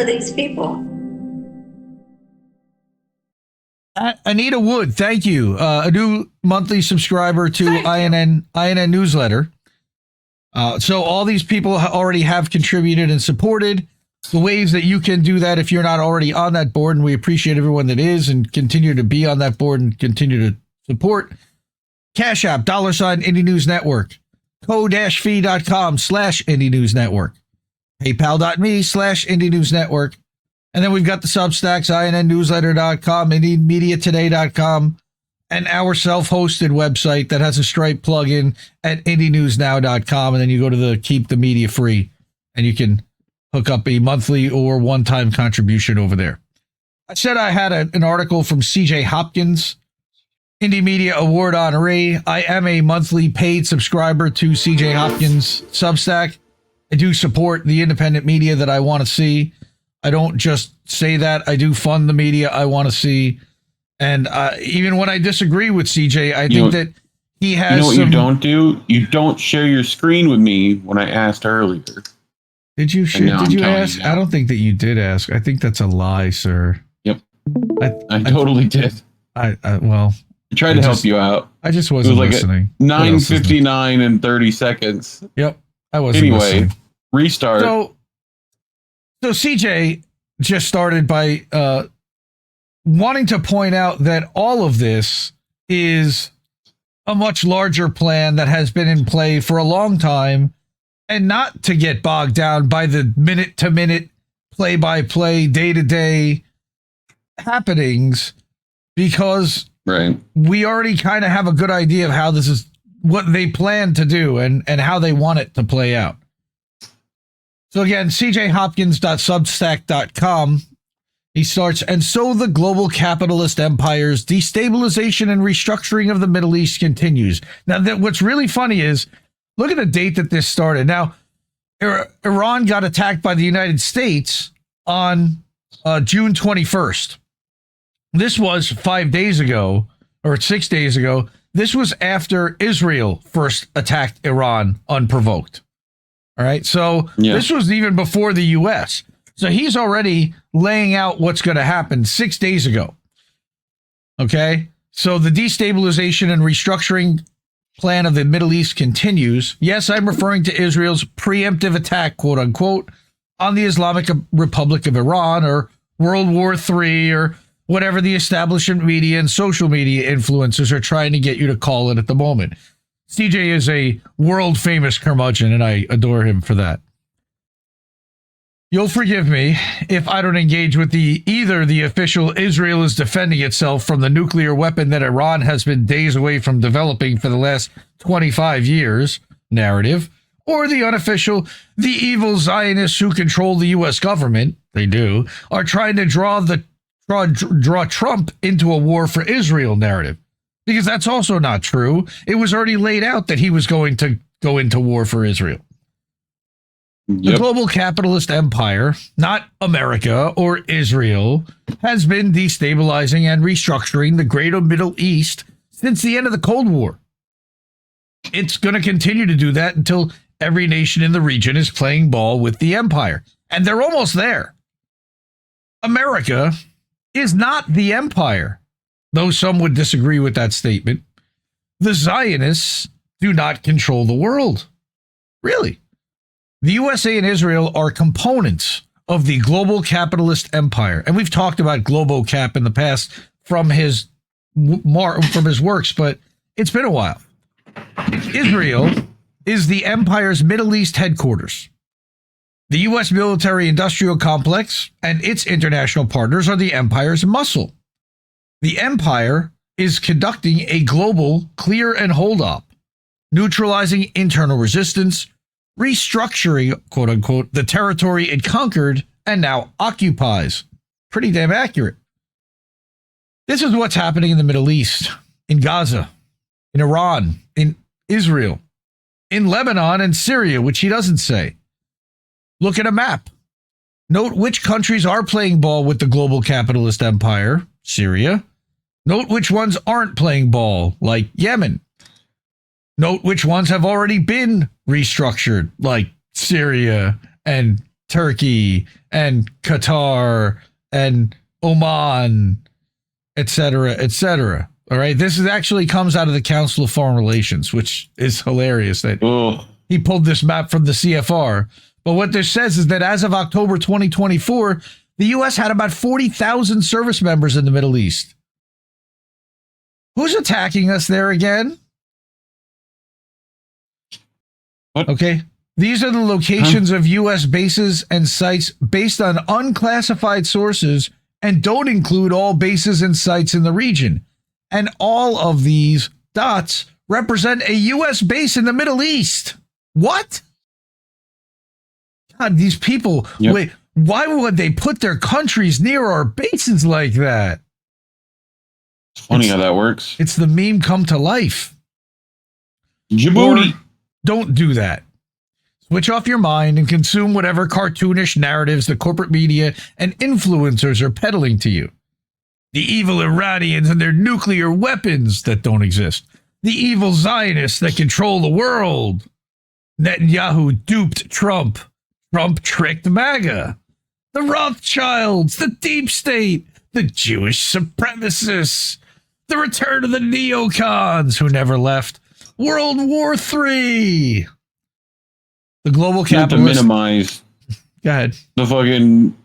are these people? Anita Wood, thank you. A new monthly subscriber to INN newsletter. So all these people already have contributed and supported. The ways that you can do that if you're not already on that board, and we appreciate everyone that is and continue to be on that board and continue to support. Cash App, $ Indie News Network, ko-fi.com/Indie News Network, paypal.me/Indie News Network. And then we've got the Substacks, INNnewsletter.com, IndieMediaToday.com, and our self-hosted website that has a Stripe plugin at IndieNewsNow.com. And then you go to the Keep the Media Free, and you can hook up a monthly or one-time contribution over there. I said I had an article from CJ Hopkins, Indie Media Award honoree. I am a monthly paid subscriber to CJ Hopkins Substack. I do support the independent media that I want to see. I don't just say that. I do fund the media I want to see. And even when I disagree with CJ, I think that he has. You know what you don't do? You don't share your screen with me when I asked earlier. Did you share? Did you ask? I don't think that you did ask. I think that's a lie, sir. Yep. I totally did. Well, I tried to help you out. I just wasn't listening. 9:59 and 30 seconds. Yep. I wasn't listening. Restart. So CJ just started by wanting to point out that all of this is a much larger plan that has been in play for a long time, and not to get bogged down by the minute-to-minute, play-by-play, day-to-day happenings, because we already kind of have a good idea of how this is, what they plan to do and how they want it to play out. So again, cjhopkins.substack.com, he starts, and so the global capitalist empire's destabilization and restructuring of the Middle East continues. Now, what's really funny is, look at the date that this started. Now, Iran got attacked by the United States on June 21st. This was 5 days ago, or 6 days ago. This was after Israel first attacked Iran unprovoked. All right. So This was even before the U.S. So he's already laying out what's going to happen 6 days ago. Okay. So the destabilization and restructuring plan of the Middle East continues. Yes, I'm referring to Israel's preemptive attack, quote unquote, on the Islamic Republic of Iran, or World War III, or whatever the establishment media and social media influencers are trying to get you to call it at the moment. CJ is a world famous curmudgeon, and I adore him for that. You'll forgive me if I don't engage with either the official Israel is defending itself from the nuclear weapon that Iran has been days away from developing for the last 25 years narrative, or the unofficial, the evil Zionists who control the U.S. government, they do, are trying to draw Trump into a war for Israel narrative. Because that's also not true. It was already laid out that he was going to go into war for Israel. The global capitalist empire, not America or Israel, has been destabilizing and restructuring the greater Middle East since the end of the Cold War. It's going to continue to do that until every nation in the region is playing ball with the empire. And they're almost there. America is not the empire, though some would disagree with that statement. The Zionists do not control the world. Really. The USA and Israel are components of the global capitalist empire. And we've talked about GloboCap in the past from his works, but it's been a while. Israel is the empire's Middle East headquarters. The U.S. military-industrial complex and its international partners are the empire's muscle. The empire is conducting a global clear and hold op, neutralizing internal resistance, restructuring, quote unquote, the territory it conquered and now occupies. Pretty damn accurate. This is what's happening in the Middle East, in Gaza, in Iran, in Israel, in Lebanon and Syria, which he doesn't say. Look at a map. Note which countries are playing ball with the global capitalist empire, Syria. Note which ones aren't playing ball, like Yemen. Note which ones have already been restructured, like Syria and Turkey and Qatar and Oman, etc., etc. All right. This is actually comes out of the Council of Foreign Relations, which is hilarious that he pulled this map from the CFR. But what this says is that as of October 2024, the U.S. had about 40,000 service members in the Middle East. Who's attacking us there again? What? Okay. These are the locations of U.S. bases and sites based on unclassified sources and don't include all bases and sites in the region. And all of these dots represent a U.S. base in the Middle East. What? God, these people, wait, why would they put their countries near our bases like that? It's funny how that works. It's the meme come to life. Djibouti. Or don't do that. Switch off your mind and consume whatever cartoonish narratives the corporate media and influencers are peddling to you. The evil Iranians and their nuclear weapons that don't exist. The evil Zionists that control the world. Netanyahu duped Trump. Trump tricked MAGA. The Rothschilds, the deep state, the Jewish supremacists, the return of the neocons who never left, World War III. The global capitalist. Not to minimize Go ahead. the fucking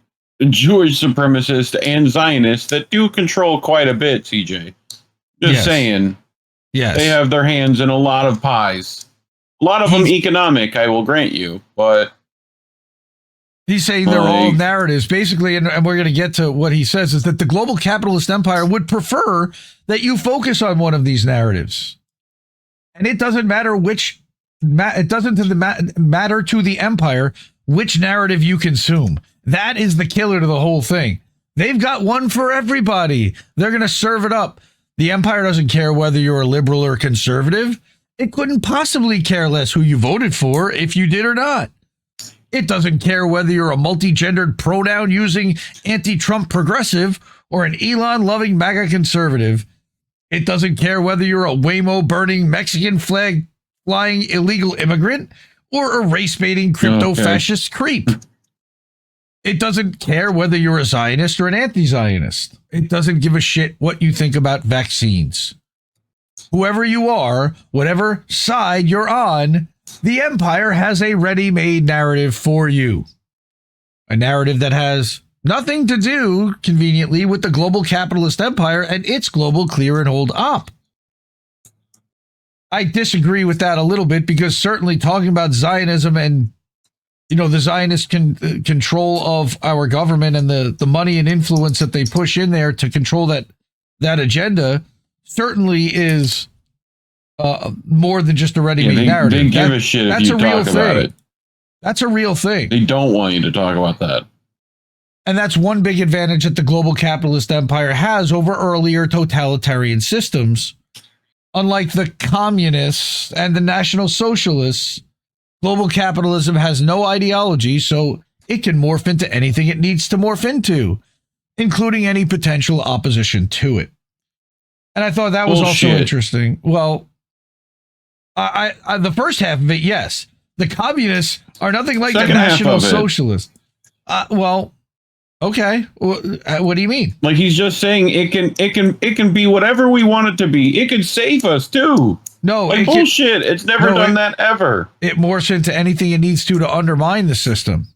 Jewish supremacists and Zionists that do control quite a bit, CJ. Just saying. Yes. They have their hands in a lot of pies. A lot of them economic, I will grant you, but he's saying they're all narratives. Basically, and we're going to get to what he says, is that the global capitalist empire would prefer that you focus on one of these narratives. And it doesn't matter which, it doesn't matter to the empire which narrative you consume. That is the killer to the whole thing. They've got one for everybody. They're going to serve it up. The empire doesn't care whether you're a liberal or conservative. It couldn't possibly care less who you voted for if you did or not. It doesn't care whether you're a multi-gendered pronoun-using anti-Trump progressive or an Elon-loving MAGA conservative. It doesn't care whether you're a Waymo-burning Mexican flag-flying illegal immigrant or a race-baiting crypto-fascist creep. It doesn't care whether you're a Zionist or an anti-Zionist. It doesn't give a shit what you think about vaccines. Whoever you are, whatever side you're on, the empire has a ready-made narrative for you. A narrative that has nothing to do, conveniently, with the global capitalist empire and its global clear and hold op. I disagree with that a little bit because certainly talking about Zionism and, you know, the Zionist control of our government and the money and influence that they push in there to control that agenda certainly is more than just a ready-made narrative. They give a shit if you talk about it. That's a real thing. They don't want you to talk about that. And that's one big advantage that the global capitalist empire has over earlier totalitarian systems. Unlike the communists and the National Socialists, global capitalism has no ideology, so it can morph into anything it needs to morph into, including any potential opposition to it. And I thought that was also interesting. Well, I the first half of it, yes. The communists are nothing like the National Socialists. Well, okay. What do you mean? Like he's just saying it can be whatever we want it to be. It can save us too. No, like bullshit. It's never done that ever. It morphs into anything it needs to undermine the system.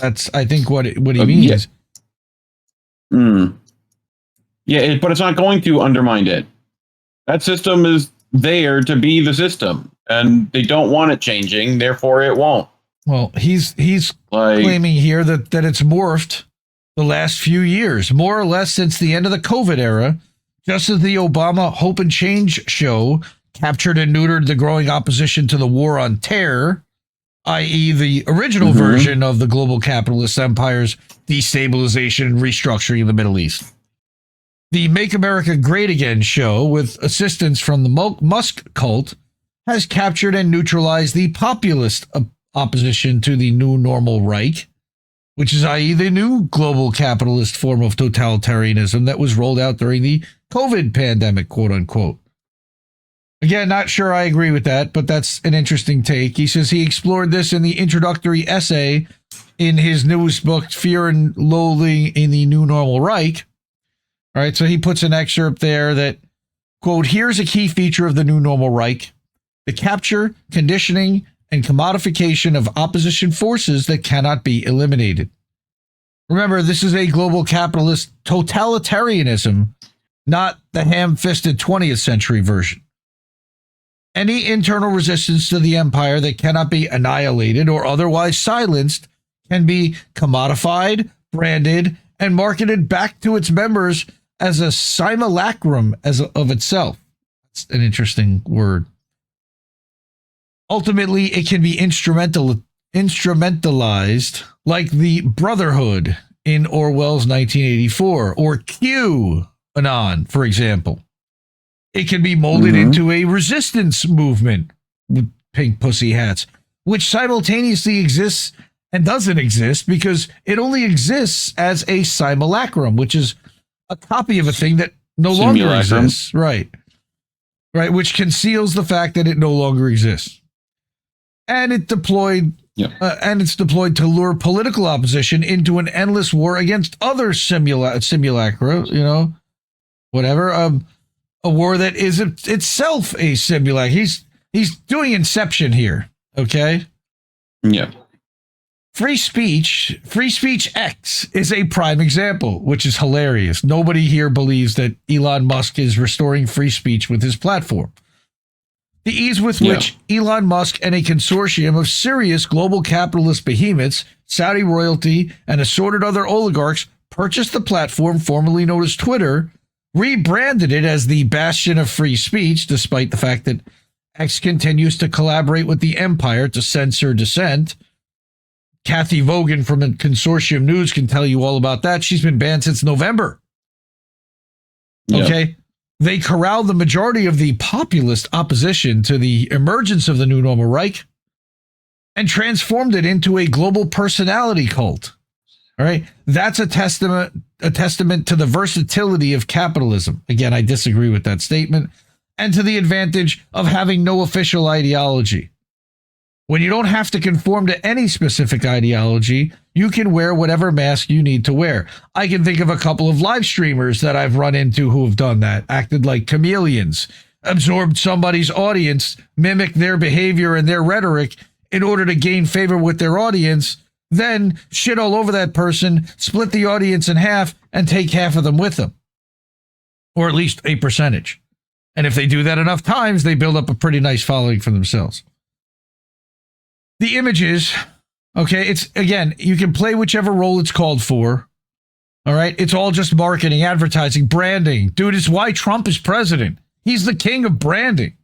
That's, I think, what he means. Yeah, but it's not going to undermine it. That system is there to be the system, and they don't want it changing, therefore it won't. Well, he's claiming here that it's morphed the last few years, more or less since the end of the COVID era, just as the Obama Hope and Change show captured and neutered the growing opposition to the war on terror, i.e. the original version of the global capitalist empire's destabilization and restructuring of the Middle East. The Make America Great Again show, with assistance from the Musk cult, has captured and neutralized the populist opposition to the new normal Reich, which is, i.e. the new global capitalist form of totalitarianism that was rolled out during the COVID pandemic, quote unquote. Again, not sure I agree with that, but that's an interesting take. He says he explored this in the introductory essay in his newest book, Fear and Loathing in the New Normal Reich. All right, so he puts an excerpt there that, quote, here's a key feature of the New Normal Reich: the capture, conditioning, and commodification of opposition forces that cannot be eliminated. Remember, this is a global capitalist totalitarianism, not the ham-fisted 20th century version. Any internal resistance to the empire that cannot be annihilated or otherwise silenced can be commodified, branded, and marketed back to its members as a simulacrum of itself. That's an interesting word. Ultimately, it can be instrumentalized like the Brotherhood in Orwell's 1984, or QAnon, for example. It can be molded into a resistance movement with pink pussy hats, which simultaneously exists and doesn't exist because it only exists as a simulacrum, which is a copy of a thing that no longer exists. Right. Right, which conceals the fact that it no longer exists. And it's deployed to lure political opposition into an endless war against other simulacra, whatever. A war that is itself a simulacra. He's doing Inception here, okay? Yeah. Free speech X is a prime example, which is hilarious. Nobody here believes that Elon Musk is restoring free speech with his platform. The ease with which Elon Musk and a consortium of serious global capitalist behemoths, Saudi royalty, and assorted other oligarchs purchased the platform formerly known as Twitter, rebranded it as the bastion of free speech, despite the fact that X continues to collaborate with the empire to censor dissent. Kathy Vogan from Consortium News can tell you all about that. She's been banned since November. Okay? They corralled the majority of the populist opposition to the emergence of the New Normal Reich and transformed it into a global personality cult. All right? That's a testament to the versatility of capitalism. Again, I disagree with that statement. And to the advantage of having no official ideology. When you don't have to conform to any specific ideology, you can wear whatever mask you need to wear. I can think of a couple of live streamers that I've run into who have done that, acted like chameleons, absorbed somebody's audience, mimicked their behavior and their rhetoric in order to gain favor with their audience, then shit all over that person, split the audience in half, and take half of them with them. Or at least a percentage. And if they do that enough times, they build up a pretty nice following for themselves. The images, okay, it's, again, you can play whichever role it's called for. All right, it's all just marketing, advertising, branding. Dude, it's why Trump is president. He's the king of branding.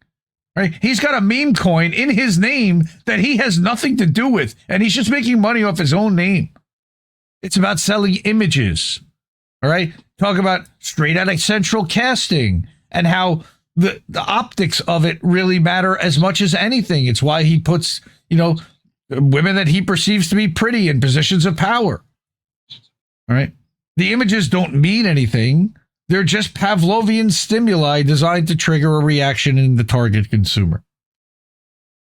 Right? He's got a meme coin in his name that he has nothing to do with, and he's just making money off his own name. It's about selling images. All right, talk about straight out of central casting and how the optics of it really matter as much as anything. It's why he puts, women that he perceives to be pretty in positions of power. All right. The images don't mean anything. They're just Pavlovian stimuli designed to trigger a reaction in the target consumer.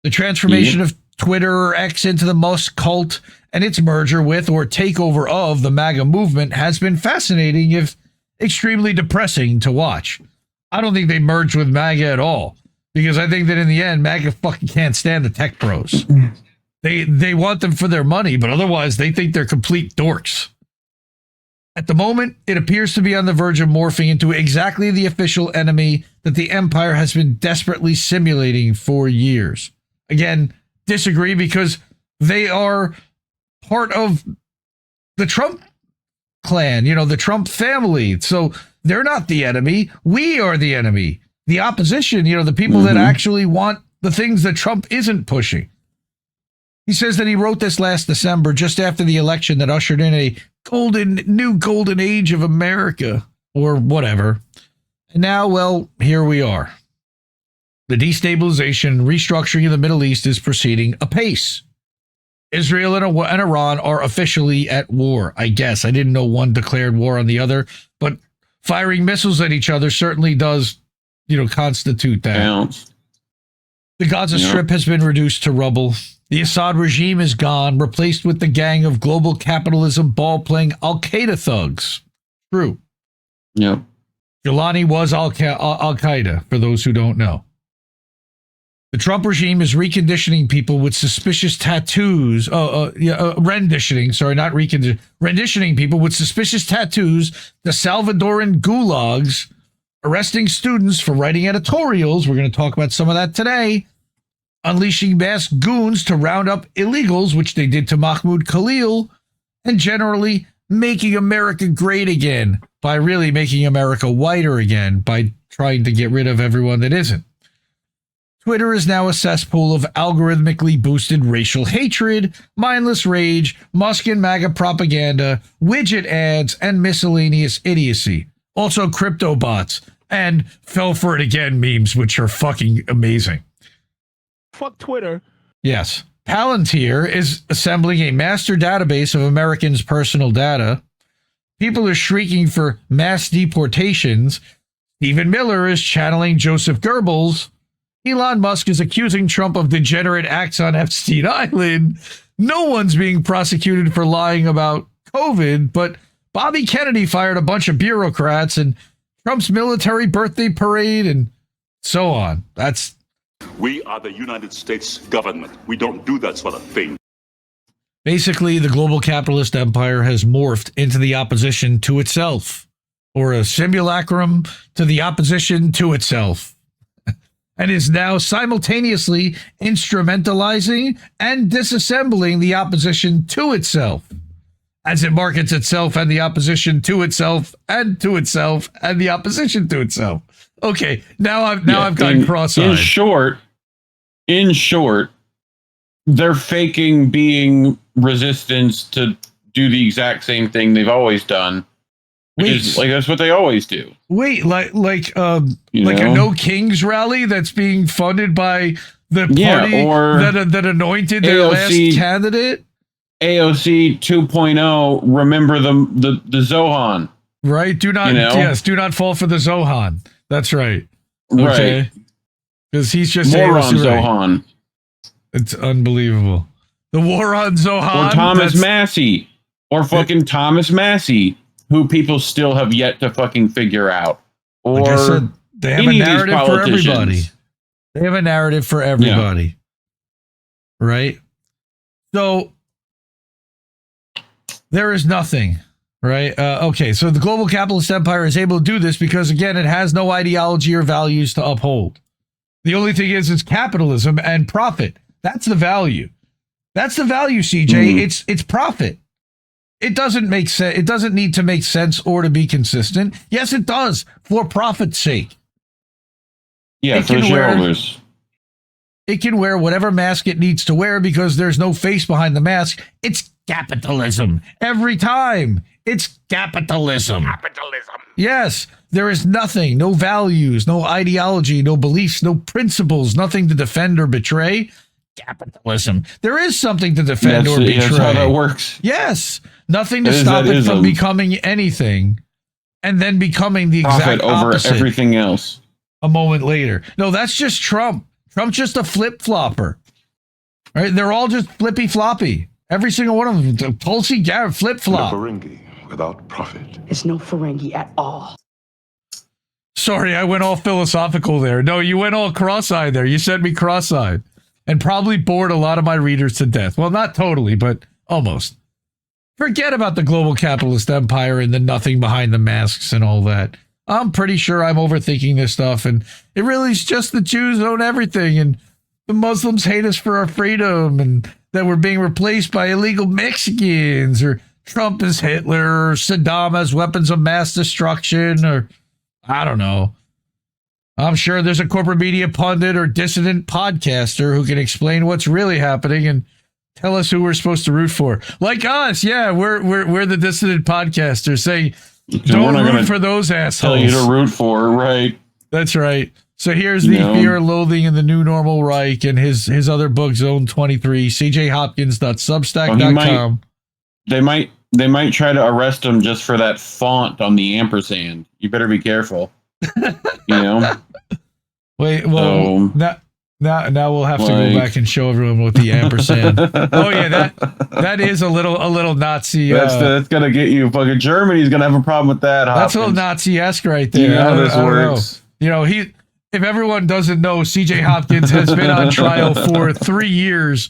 The transformation of Twitter or X into the Musk cult and its merger with or takeover of the MAGA movement has been fascinating, if extremely depressing to watch. I don't think they merged with MAGA at all, because I think that in the end, MAGA fucking can't stand the tech bros. They want them for their money, but otherwise they think they're complete dorks. At the moment, it appears to be on the verge of morphing into exactly the official enemy that the empire has been desperately simulating for years. Again, disagree, because they are part of the Trump clan, the Trump family. So they're not the enemy. We are the enemy. The opposition, the people that actually want the things that Trump isn't pushing. He says that he wrote this last December, just after the election that ushered in a new golden age of America, or whatever. And now, well, here we are. The destabilization and restructuring of the Middle East is proceeding apace. Israel and Iran are officially at war, I guess. I didn't know one declared war on the other, but firing missiles at each other certainly does, constitute that. Counts. The Gaza Strip has been reduced to rubble. The Assad regime is gone, replaced with the gang of global capitalism ball-playing Al-Qaeda thugs. True. Yep. Giuliani was Al-Qaeda, for those who don't know. The Trump regime is reconditioning people with suspicious tattoos. Renditioning people with suspicious tattoos to Salvadoran gulags, arresting students for writing editorials. We're going to talk about some of that today. Unleashing mass goons to round up illegals, which they did to Mahmoud Khalil, and generally making America great again by really making America whiter again by trying to get rid of everyone that isn't. Twitter is now a cesspool of algorithmically boosted racial hatred, mindless rage, Musk and MAGA propaganda, widget ads, and miscellaneous idiocy. Also crypto bots and fell for it again memes, which are fucking amazing. Fuck Twitter. Yes. Palantir is assembling a master database of Americans' personal data. People are shrieking for mass deportations. Stephen Miller is channeling Joseph Goebbels. Elon Musk is accusing Trump of degenerate acts on Epstein Island. No one's being prosecuted for lying about COVID, but Bobby Kennedy fired a bunch of bureaucrats and Trump's military birthday parade and so on. We are the United States government. We don't do that sort of thing. Basically, the global capitalist empire has morphed into the opposition to itself, or a simulacrum to the opposition to itself, and is now simultaneously instrumentalizing and disassembling the opposition to itself, as it markets itself and the opposition to itself and to itself and the opposition to itself. Okay, now I've gotten cross-eyed. In short, they're faking being resistance to do the exact same thing they've always done. That's what they always do. Wait, like a No Kings rally that's being funded by the party that anointed their last candidate? AOC 2.0, remember the Zohan. Right? Do not fall for the Zohan. That's right. Okay. Right. Because he's just moron Zohan. It's unbelievable. The war on Zohan. Or Thomas Massey. Or fucking Thomas Massey, who people still have yet to fucking figure out. Or like I said, they have a narrative for everybody. They have a narrative for everybody. Yeah. Right? So there is nothing. Right? Okay, so the global capitalist empire is able to do this because, again, it has no ideology or values to uphold. The only thing is it's capitalism and profit. That's the value. That's the value, CJ. It's profit. It doesn't make sense. It doesn't need to make sense or to be consistent. Yes, it does, for profit's sake. Yeah, for the shareholders. It can wear whatever mask it needs to wear because there's no face behind the mask. It's capitalism. Every time. It's capitalism. Yes, there is nothing, no values, no ideology, no beliefs, no principles, nothing to defend or betray. Capitalism. There is something to defend or betray. That's how that works. Yes, nothing to stop it from becoming anything and then becoming the exact opposite over everything else. A moment later. No, that's just Trump. Trump's just a flip-flopper. Right? They're all just flippy-floppy. Every single one of them. Tulsi Gabbard, flip-flop. No Ferengi without profit. It's no Ferengi at all. Sorry, I went all philosophical there. No, you went all cross-eyed there. You sent me cross-eyed. And probably bored a lot of my readers to death. Well, not totally, but almost. Forget about the global capitalist empire and the nothing behind the masks and all that. I'm pretty sure I'm overthinking this stuff, and it really is just the Jews own everything, and the Muslims hate us for our freedom, and that we're being replaced by illegal Mexicans, or Trump is Hitler, or Saddam has weapons of mass destruction, or I don't know. I'm sure there's a corporate media pundit or dissident podcaster who can explain what's really happening and tell us who we're supposed to root for. Like us, yeah, we're the dissident podcasters saying, don't root for those assholes. Tell you to root for, right? That's right. So here's the Fear and Loathing in the New Normal Reich and his other book, Zone 23, cjhopkins.substack.com. They might try to arrest him just for that font on the ampersand. You better be careful. Wait, well, Now we'll have to go back and show everyone what the ampersand. Oh yeah, that is a little Nazi. That's gonna get you. Fucking Germany's gonna have a problem with that. That's a little Nazi-esque right there. You know how this works. You know, if everyone doesn't know, CJ Hopkins has been on trial for 3 years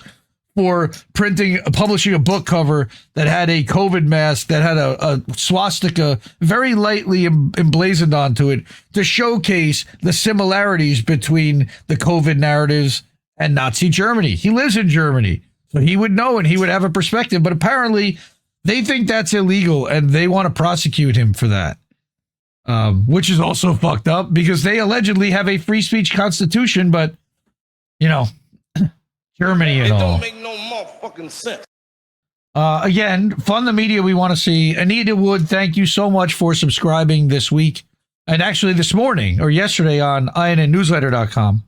for publishing a book cover that had a COVID mask that had a swastika very lightly emblazoned onto it to showcase the similarities between the COVID narratives and Nazi Germany. He lives in Germany, so he would know and he would have a perspective, but apparently they think that's illegal and they want to prosecute him for that. Which is also fucked up because they allegedly have a free speech constitution, but, you know, Germany and all. It don't make no motherfucking sense. Again, fund the media we want to see. Anita Wood, thank you so much for subscribing this week. And actually this morning or yesterday on INNnewsletter.com.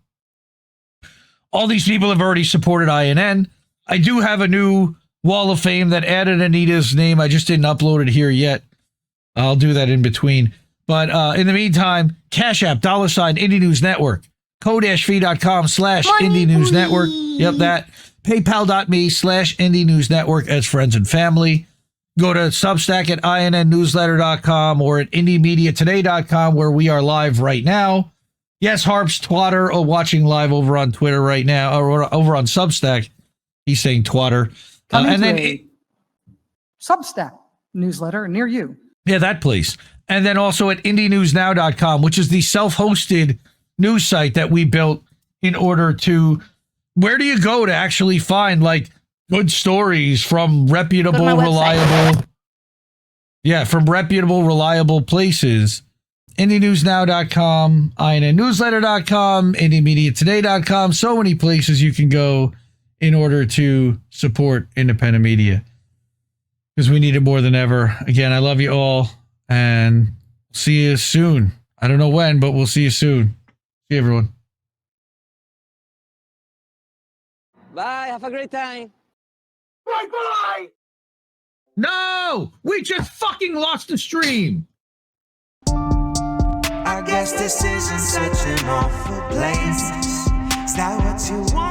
All these people have already supported INN. I do have a new wall of fame that added Anita's name. I just didn't upload it here yet. I'll do that in between. But in the meantime, Cash App, $, Indie News Network, ko-fi.com/Indie News Network. Yep, that. PayPal.me/Indie News Network as friends and family. Go to Substack at INNnewsletter.com or at IndieMediaToday.com where we are live right now. Yes, Harp's twatter or watching live over on Twitter right now or over on Substack. He's saying twatter. And then Substack newsletter near you. Yeah, that place. And then also at IndieNewsNow.com, which is the self-hosted news site that we built in order to... Where do you go to actually find, like, good stories from reputable, reliable... Yeah, from reputable, reliable places. IndieNewsNow.com, INNnewsletter.com, IndieMediaToday.com. So many places you can go in order to support independent media. Because we need it more than ever. Again, I love you all. And see you soon. I don't know when, but we'll see you soon. See you, everyone. Bye. Have a great time. Bye-bye. No! We just fucking lost the stream. I guess this isn't such an awful place. Is that what you want?